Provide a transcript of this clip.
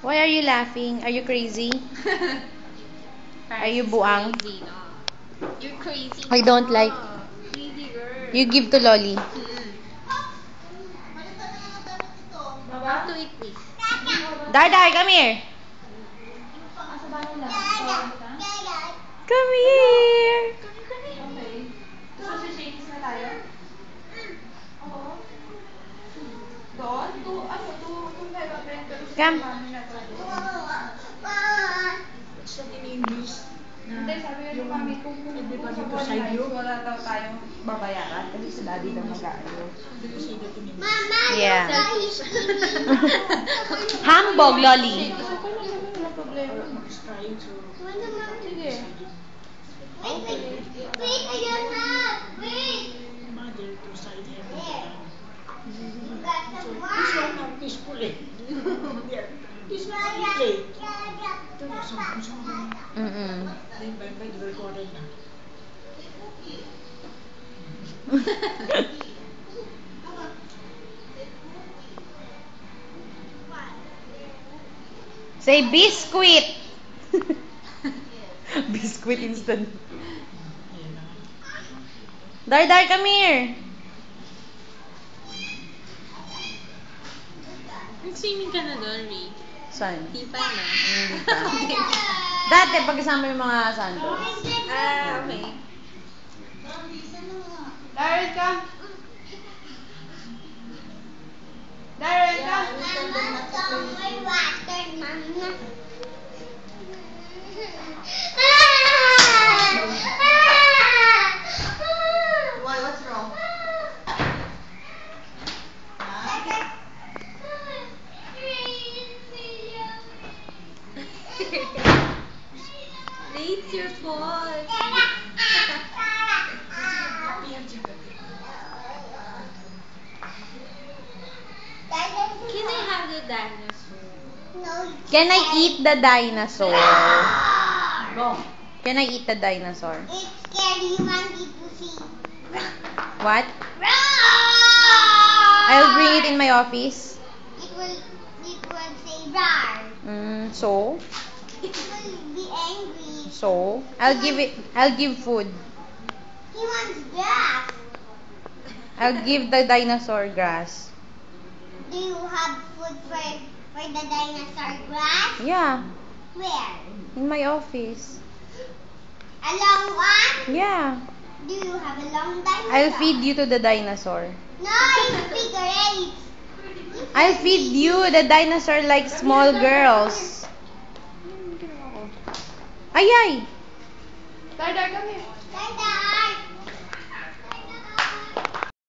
Why are you laughing? Are you crazy? Are you buang? Crazy, no? You're crazy. I don't like. Crazy girl. You give to Lolly. How to eat this? Dar, come here. Come here. Come. In English. Hindi, sabi nga ni mami, kung beside you. wala daw tayong babayaran kasi si daddy daw mag-aayos. Mama, Yeah. Hambog, Lolly. Wala problema. Sige. Wait, I don't have. Wait. Mother to side him. You got the This one. one now peaceful eh. This one play. Ito na, sumpa na. Then by the recorded na. Say biscuit. Biscuit instant. Dar, come here. Nag-swimming ka na doon, Ray? Saan? Di pa na. Hindi pa. Dati, pag kasama yung mga santos. Okay. Darren, come. Darren, come. My water, mama. What's wrong? Ray, it's your fault. Can I have the dinosaur? No. Can I eat the dinosaur? Go. Can I eat the dinosaur? It's scary monkey to see. What? Roar! I'll bring it in my office. It will say roar. So? It will be angry. So? I'll give food. He wants grass. I'll give the dinosaur grass. Do you have food for the dinosaur grass? Yeah, Where? in my office. A long one? Yeah. Do you have a long dinosaur? I'll feed you to the dinosaur. No, it's figure eight. I'll feed you. The dinosaur like small girls. Ay, ay. Dar, come here. Dada.